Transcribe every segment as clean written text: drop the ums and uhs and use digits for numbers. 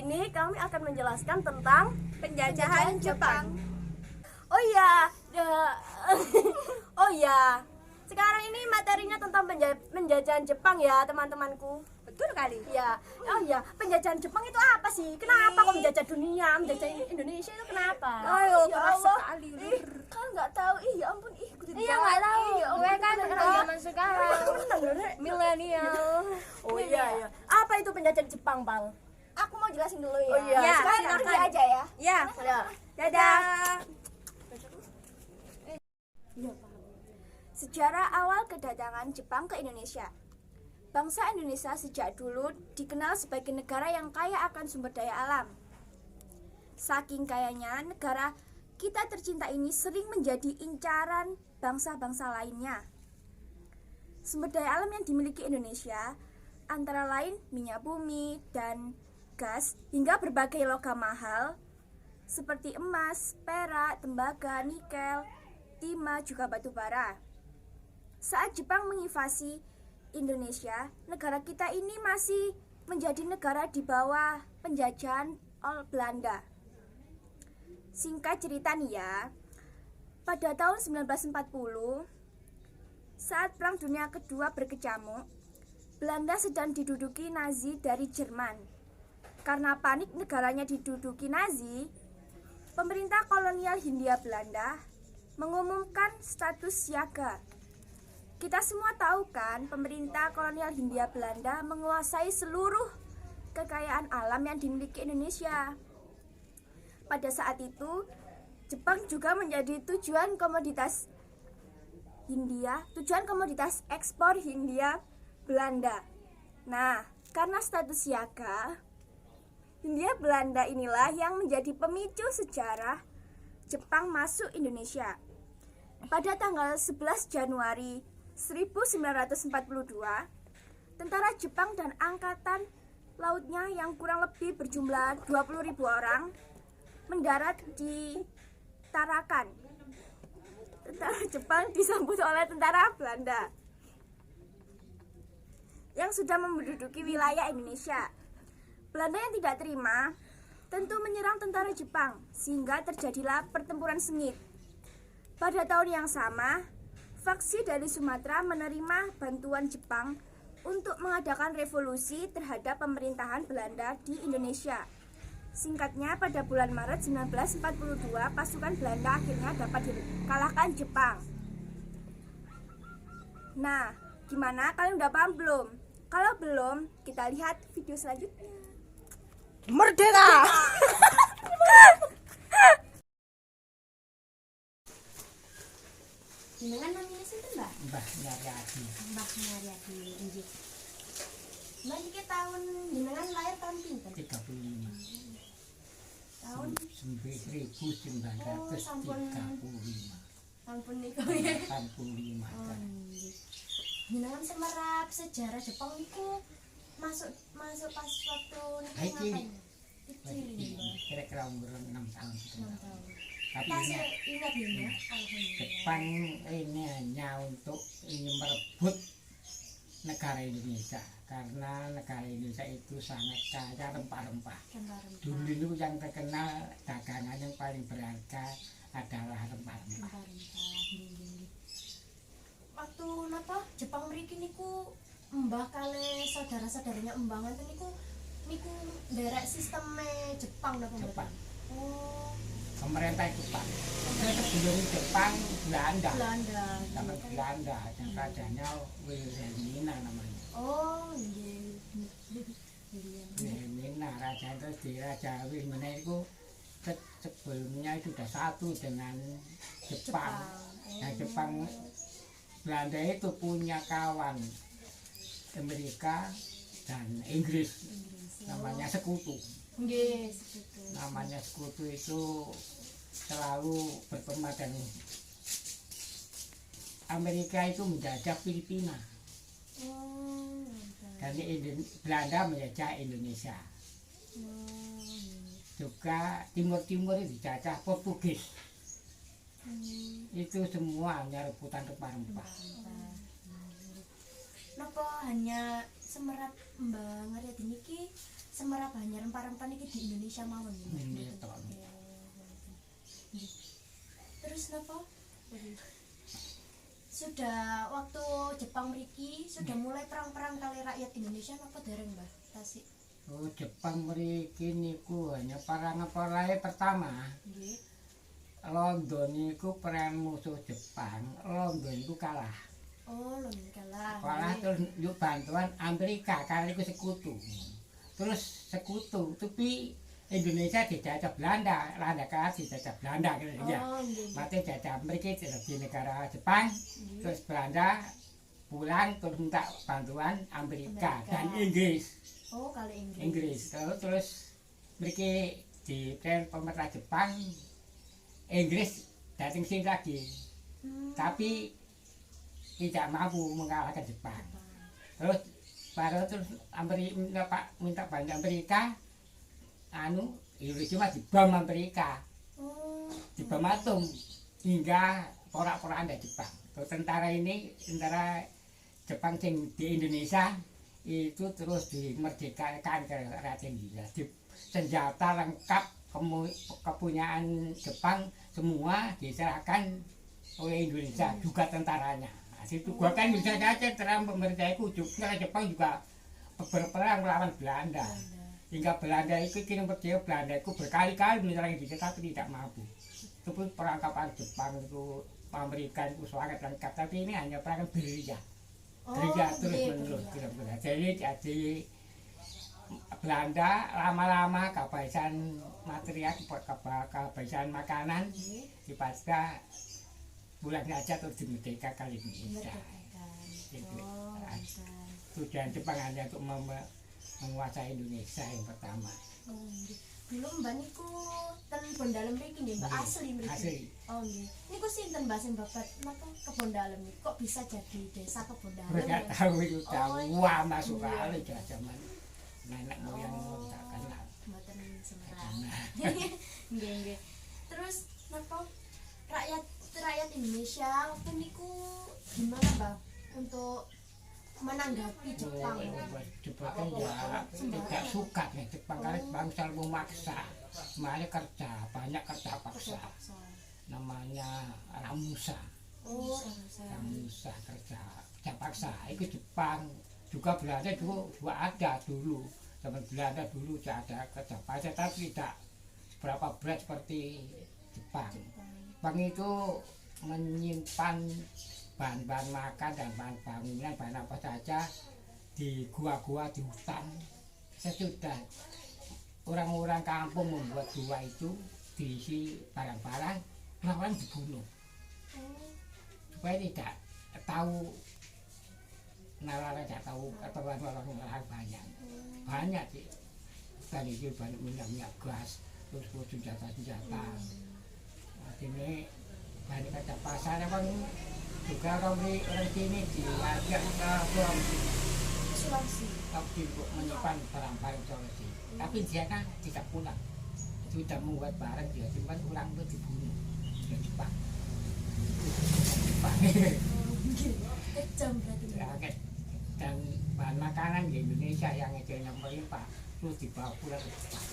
ini kami akan menjelaskan tentang penjajahan Jepang. Oh iya, oh iya. Sekarang ini materinya tentang penjajahan Jepang ya, teman-temanku. Betul kali. Ya, oh iya, penjajahan Jepang itu apa sih? Kenapa kok menjajah dunia, menjajah Indonesia itu kenapa? Ayo, Ya keras Allah. sekali. Kan nggak tahu. Ya ampun, Iya nggak tahu. Gue kan anak zaman sekarang. Milenial. Oh iya ya. Apa itu penjajahan Jepang, Bang? Aku mau jelasin dulu ya. Oh iya, Ya, sekarang silakan. pergi aja ya. Ya. Ya. Dadah. Sejarah awal kedatangan Jepang ke Indonesia. Bangsa Indonesia sejak dulu dikenal sebagai negara yang kaya akan sumber daya alam. Saking kayanya, negara kita tercinta ini sering menjadi incaran bangsa-bangsa lainnya. Sumber daya alam yang dimiliki Indonesia antara lain minyak bumi dan gas hingga berbagai logam mahal seperti emas, perak, tembaga, nikel, timah, juga batu bara. Saat Jepang menginvasi Indonesia, negara kita ini masih menjadi negara di bawah penjajahan Belanda. Singkat cerita nih ya, pada tahun 1940, saat Perang Dunia Kedua berkecamuk, Belanda sedang diduduki Nazi dari Jerman. Karena panik negaranya diduduki Nazi, pemerintah kolonial Hindia Belanda mengumumkan status siaga. Kita semua tahu kan, pemerintah kolonial Hindia Belanda menguasai seluruh kekayaan alam yang dimiliki Indonesia. Pada saat itu, Jepang juga menjadi tujuan komoditas ekspor Hindia Belanda. Nah, karena status siaga, Hindia Belanda inilah yang menjadi pemicu sejarah Jepang masuk Indonesia. Pada tanggal 11 Januari 1942, tentara Jepang dan angkatan lautnya yang kurang lebih berjumlah 20.000 orang mendarat di Tarakan. Tentara Jepang disambut oleh tentara Belanda yang sudah menduduki wilayah Indonesia. Belanda yang tidak terima tentu menyerang tentara Jepang, sehingga terjadilah pertempuran sengit. Pada tahun yang sama, faksi dari Sumatera menerima bantuan Jepang untuk mengadakan revolusi terhadap pemerintahan Belanda di Indonesia. Singkatnya, pada bulan Maret 1942, pasukan Belanda akhirnya dapat dikalahkan Jepang. Nah, gimana? Kalian udah paham belum? Kalau belum, kita lihat video selanjutnya. Merdeka. Jenengan namanya sinten, Mbak? Mbah Naryadi. Mbah Naryadi, inggih. Mbak niki tahun jenengan lahir tahun pinten? 35. Tahun 1935. Sampun niku ya. 85. Nggih. Jenengan semerap sejarah Jepang niku masuk pas waktu niku Iki. ngapain? Kecil. Kira-kira umur 6 tahun. 6 tahun. Tapi Masih ini ingat ya? Alhamdulillah. Jepang ini hanya untuk ingin merebut negara Indonesia, karena negara Indonesia itu sangat kaya rempah-rempah. Rempah-rempah. Dulu itu yang terkenal dagangan yang paling berharga adalah rempah-rempah. Rempah-rempah. Waktu napa Jepang mriki niku mbah kali saudara-saudaranya embangan niku nderek sisteme Jepang napa mboten? Jepang. Oh, Pemerintah Jepang. Sebelum Jepang Belanda. Zaman gitu. Belanda yang rajanya Wilhelmina namanya. Oh, nggih. Wilhelmina raja itu di Raja Wilhelmina itu sebelumnya itu sudah satu dengan Jepang. Nah, Jepang Belanda itu punya kawan Amerika dan Inggris, namanya sekutu. Nggih, segitu. Namanya sekutu itu selalu berteman, dan Amerika itu menjajah Filipina, Oh, dan Belanda menjajah Indonesia. Juga Timur-Timur itu dijajah Portugis. Itu semua hanya rebutan rempah-rempah. Napa hanya semerap Mbak Ngaryadi niki semerap hanya rempah-rempah niki di Indonesia mawon nggih. Nggih, toh. Nggih. Terus napa? Sudah waktu Jepang mriki sudah mulai perang-perang kali rakyat Indonesia napa dereng Mbah Tasik? Oh, Jepang mriki niku hanya perang pertama. Nggih. London niku perang musuh Jepang. London niku kalah. Oh, London kalah. Kalah Nggih. terus yuk bantuan Amerika karena itu sekutu. Terus sekutu, tapi Indonesia dijajah Belanda, Belanda kalah dijajah Belanda gitu ya. Oh, nggih. Mati jajah Amerika di negara Jepang, terus Belanda pulang terus minta bantuan Amerika dan Inggris. Oh, kali Inggris. Inggris terus mereka di pemerintah Jepang, Inggris datang sini lagi, tapi tidak mampu mengalahkan Jepang. Terus Amerika minta bantuan Amerika, Hiroshima dibom Amerika, dibom atom hingga porak-porakan dari Jepang. Terus tentara Jepang yang di Indonesia itu terus dimerdekakan ke rakyat Indonesia. Senjata lengkap kepunyaan Jepang semua diserahkan oleh Indonesia, juga tentaranya. Itu gua kan bisa saja terang pemerintahku juga Jepang juga berperang melawan Belanda. Hingga Belanda itu kini percaya Belanda itu berkali-kali menyerang Indonesia tapi tidak mampu. Itu pun perangkapan Jepang itu Amerika itu sangat lengkap, tapi ini hanya perang gerilya. Gerilya terus menerus. Jadi Belanda lama-lama kehabisan material, kehabisan makanan, dipaksa bulan aja terus dimerdekakan Indonesia. Tujuan Jepang hanya untuk menguasai Indonesia yang pertama. Dulu Mbak niku ten Bondalem mriki nggih, Mbak asli mriki. Asli. Oh nggih. Niku sinten Mbak sing babat napa Kebondalem niku kok bisa jadi desa Kebondalem? Enggak tahu itu tahu wah masuk kali zaman nenek moyang tak kenal. Mboten semerang. Nggih nggih. Terus napa rakyat Indonesia waktu niku gimana Mbak untuk menanggapi Jepang? Jepang kan ya tidak suka ya Jepang karena bangsa memaksa, semuanya kerja banyak kerja paksa, namanya Ramusa. Ramusa kerja paksa itu Jepang juga Belanda juga ada dulu, zaman Belanda dulu juga ada kerja paksa tapi tidak seberapa berat seperti Jepang. Jepang itu menyimpan bahan-bahan makan dan bahan bangunan, bahan apa saja di gua-gua di hutan. Sesudah orang-orang kampung membuat gua itu diisi barang-barang, orang-orang dibunuh supaya tidak tahu nalarnya, tidak tahu atau orang-orang banyak sih. Dan itu banyak minyak gas, terus senjata-senjata. Ini banyak kerja pasar emang juga orang sini diajak ke Sulawesi untuk menyimpan barang-barang Sulawesi. Tapi dia kan tidak pulang, sudah membuat barang dia simpan, pulang itu dibunuh dan Jepang. kejam berarti. Dan bahan makanan di Indonesia yang melimpah terus dibawa pulang ke Jepang.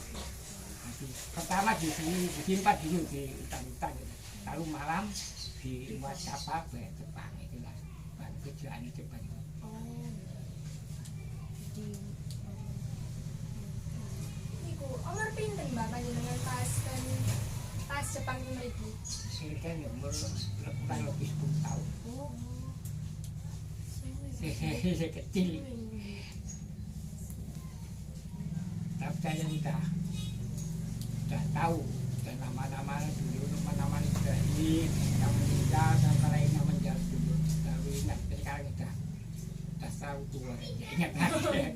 Pertama disimpan dulu di hutan-hutan, lalu malam dibuat kapal ke Jepang. Itulah tujuan Jepang. Jadi niku umur pinten Mbak panjenengan pas Jepang mriki? Kira-kira umur kurang lebih 10 tahun. Saya kecil, tapi saya sudah tahu dan nama-nama dulu, nama-nama sudah ini yang meninggal dan lainnya menjadi dulu. Tapi ingat sekarang sudah tahu tua, ingat lagi.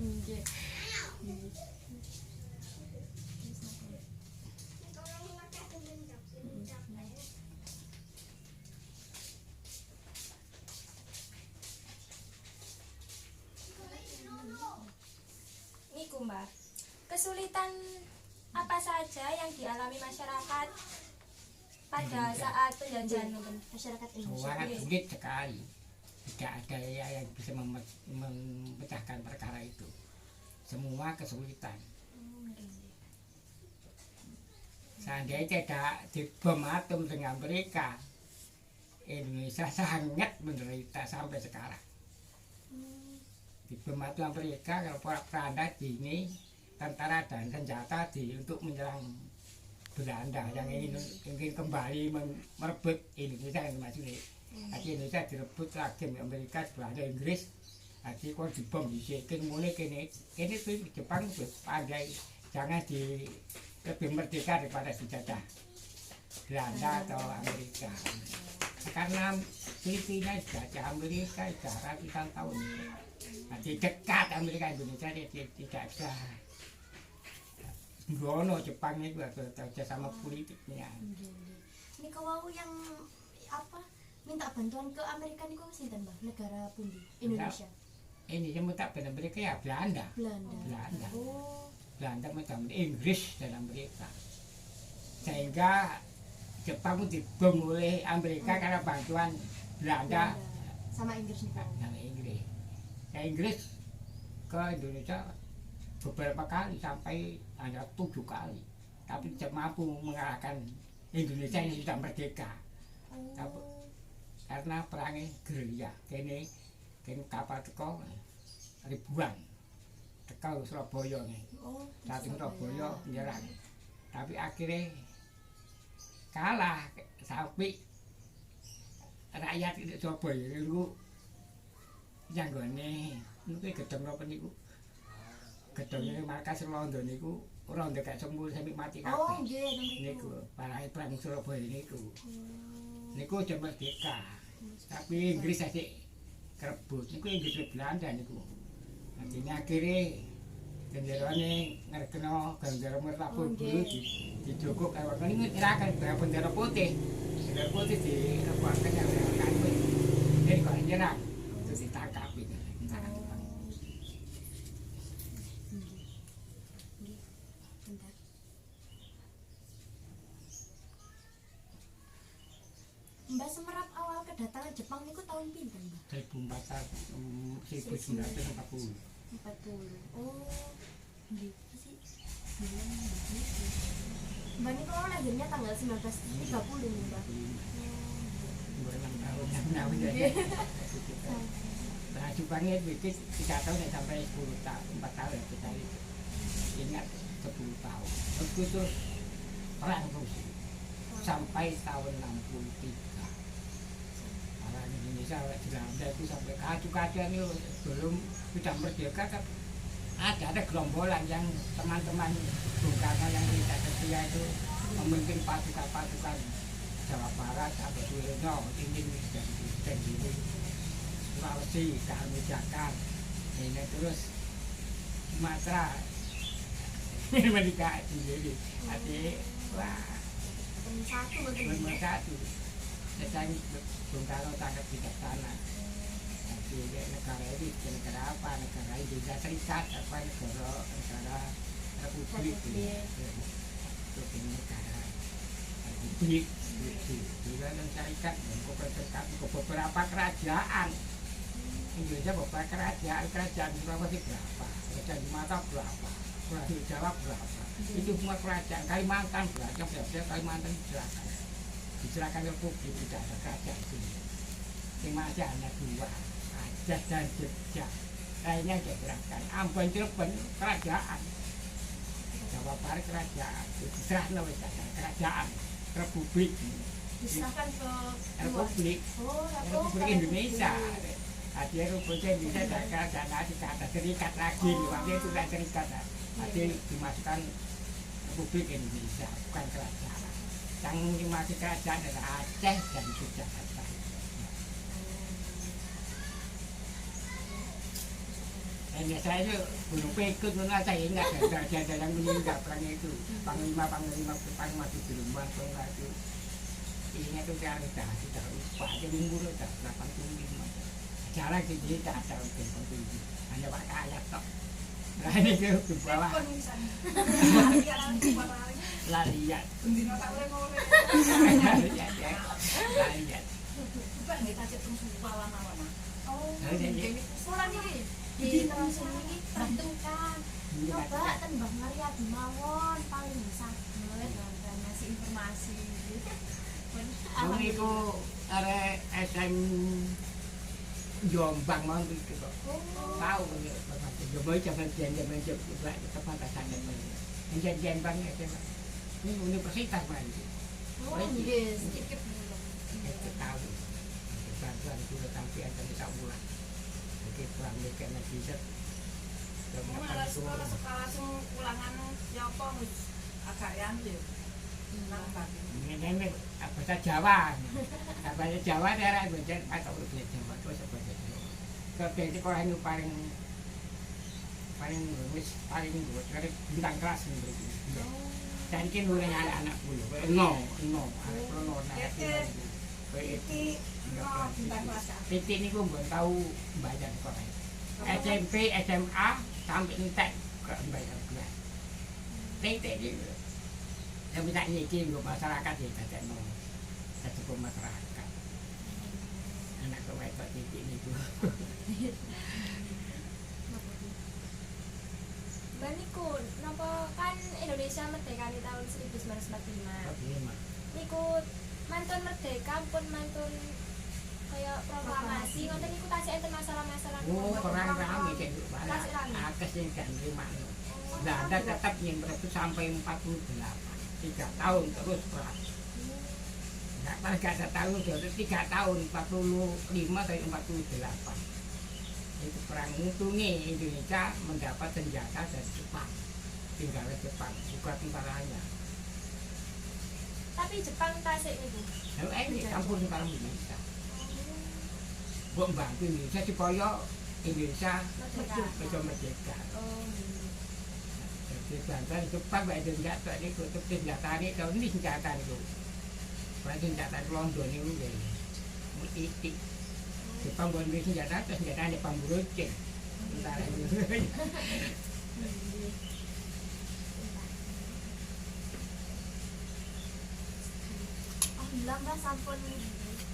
Niku Mbak, kesulitan apa saja yang dialami masyarakat pada saat penjajahan masyarakat Indonesia? Sangat sulit sekali, tidak ada yang bisa memecahkan perkara itu. Semua kesulitan. Seandainya tidak dibom atom dengan mereka, Indonesia sangat menderita sampai sekarang. Dibom atom mereka kalau Belanda ini tentara dan senjata untuk menyerang Belanda yang ingin kembali merebut Indonesia yang maksudnya. Jadi Indonesia direbut lagi Amerika, Belanda, Inggris. Jadi kalau dibom disini mulai kini tuh Jepang tuh pandai jangan lebih merdeka daripada dijajah Belanda atau Amerika. Karena Filipina dijajah Amerika sudah ratusan tahun. Jadi dekat Amerika Indonesia dia tidak bisa. Sembrono Jepang itu kerja sama politiknya. Ini kau yang apa minta bantuan ke Amerika niku sinten Mbah? Negara pundi? Indonesia. Ini yang minta pada mereka ya Belanda. Belanda. Oh. Belanda minta Inggris dan Amerika. Sehingga Jepang dibom oleh Amerika karena bantuan Belanda sama Inggris nih. Sama Inggris. Ya Inggris ke Indonesia beberapa kali sampai hanya 7 kali. Tapi tidak mampu mengalahkan Indonesia yang sudah merdeka. Karena perangnya gerilya. Kini kapal teko ribuan. Teko Surabaya nih. Saat Surabaya menyerang. Tapi akhirnya kalah sampai rakyat itu Surabaya itu yang gini itu gedung apa niku gedungnya markas London niku orang dekat sembuh sampai mati kabeh. Oh nggih niku perang Surabaya niku. Niku udah merdeka. Tapi Inggris aja kerebut niku Inggris Belanda niku. Nantinya akhirnya genderane ngerkena gendera merah putih dijogok karo ini nyerahkan bendera putih. Bendera putih direbutkan yang kanwe. Jadi kalau nyerang itu ditangkap itu. Mbak Semerap awal kedatangan Jepang niku tahun pinten, Mbak? 1940. 40. Oh. Nggih, sih. Mbak niku lahirnya tanggal 1930 nih, Mbak. Umur 6 tahun yang tahun ya. Nah, Jepangnya bikin 3 tahun sampai 10 tahun, 4 tahun ya kita itu. Ingat 10 tahun. Begitu perang Rusia sampai tahun 63. Orang Indonesia Belanda itu sampai kacu-kacuan itu belum sudah merdeka kan ada gerombolan yang teman-teman Bung Karno yang tidak setia itu memimpin pasukan-pasukan Jawa Barat sampai Suyono ingin dan ini Sulawesi, kami Jakar ini terus Sumatera ini menikah sendiri hati wah satu sedang Bung Karno tangkap bijaksana. Jadi negara ini negara apa? Negara Indonesia Serikat apa negara Republik itu negara Republik juga dan Serikat dan Serikat beberapa kerajaan Indonesia beberapa kerajaan Sulawesi berapa? Kerajaan Sumatera berapa? Kerajaan Jawa berapa? Itu semua kerajaan Kalimantan berapa? Kalimantan diserahkan Republik tidak ada kerajaan sini. Yang masih hanya 2, Aceh dan Jogja. Lainnya diserahkan. Ambon Cirebon kerajaan. Jawa Barat kerajaan. Diserahkan oleh kerajaan Republik. Diserahkan ke Republik. Republik Indonesia. Jadi Republik Indonesia ada kerajaan lagi kata serikat lagi. Waktu itu tidak serikat. Jadi dimasukkan Republik Indonesia bukan kerajaan. Yang masih kerajaan adalah Aceh dan Yogyakarta. Dan saya itu belum ikut, saya ingat ada yang meninggal perang itu. Panglima di rumah itu. Ingat itu saya sudah lupa, dia umur sudah 85. Jarang sih dia tidak ada telepon tinggi, hanya pakai ayat tok. Nah ini ke bawah. Larian. Larian. Bukan nggih tajek teng Suwala-Mawana. Oh. Jadi Pulang iki di terus iki pertunjukan Coba ten Mbah Maryadi mawon paling saged dan ngasih informasi. Wong iku arek SM Jombang mau iki kok. Tahu ya Bapak. Jombang jaman jaman Jombang tepat tasane. Jen bang ya. Ini universitas Pak. Oh, nggih, sedikit. Itu tahu. Bantuan sudah sampai akan kita bulan. Oke, kurang dekat nanti set. Malah sekolah ulangan ya apa agak yang yo. Nambah. Ini bahasa Jawa. Bahasa Jawa daerah Banjar atau bahasa Jawa terus bahasa Jawa. Kalau di sekolah itu paling bintang kelas gitu. Dan ini mulai anak-anak dulu. No, anak Titik ini gue belum tahu baca sekolah. SMP, SMA sampai entek ke bayar kelas. Titik itu. Saya minta nyicil untuk masyarakat ya, tidak mau cukup masyarakat. Anak kewekot titik itu. Mbak niku napa kan Indonesia merdeka di tahun 1945. Niku mantun merdeka pun mantun kaya proklamasi ngoten niku tasih enten masalah-masalah. Oh, perang rame kayak gitu. Tasih rame. Akes yang kan terima. Nah, ada tetap yang berarti sampai 48. 3 tahun terus perang. Enggak pas gak ada tahun, sudah 3 tahun 45 sampai 48. Itu perang ngutungi Indonesia mendapat senjata dari Jepang. Tinggal Jepang, bukan tentaranya. Tapi Jepang tasik niku. Ini campur dengan Indonesia. Buat bantu Indonesia supaya Indonesia bisa merdeka. Jadi bantuan Jepang baik senjata ini, tutup senjata ini, kalau ini senjata itu. Kalau senjata London itu ya, itik. Jepang buat beli senjata ini pemburucin. Sementara itu. Alhamdulillah Mbak sampun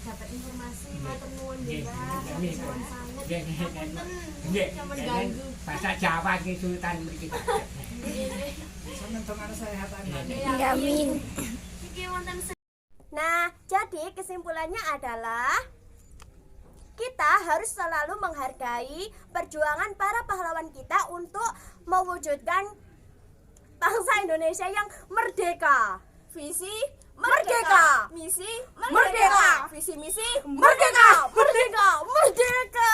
dapat informasi matur nuwun Nggih, Mbak. nggih, Nuwun sanget. nggih, nggih, Ngapunten Nggih, yang mengganggu. bahasa Jawa ki Sultan mriki tak. Sementara kesehatan. Amin. Iki wonten Nah, jadi kesimpulannya adalah kita harus selalu menghargai perjuangan para pahlawan kita untuk mewujudkan bangsa Indonesia yang merdeka. Visi merdeka, misi merdeka, visi misi merdeka, merdeka, merdeka.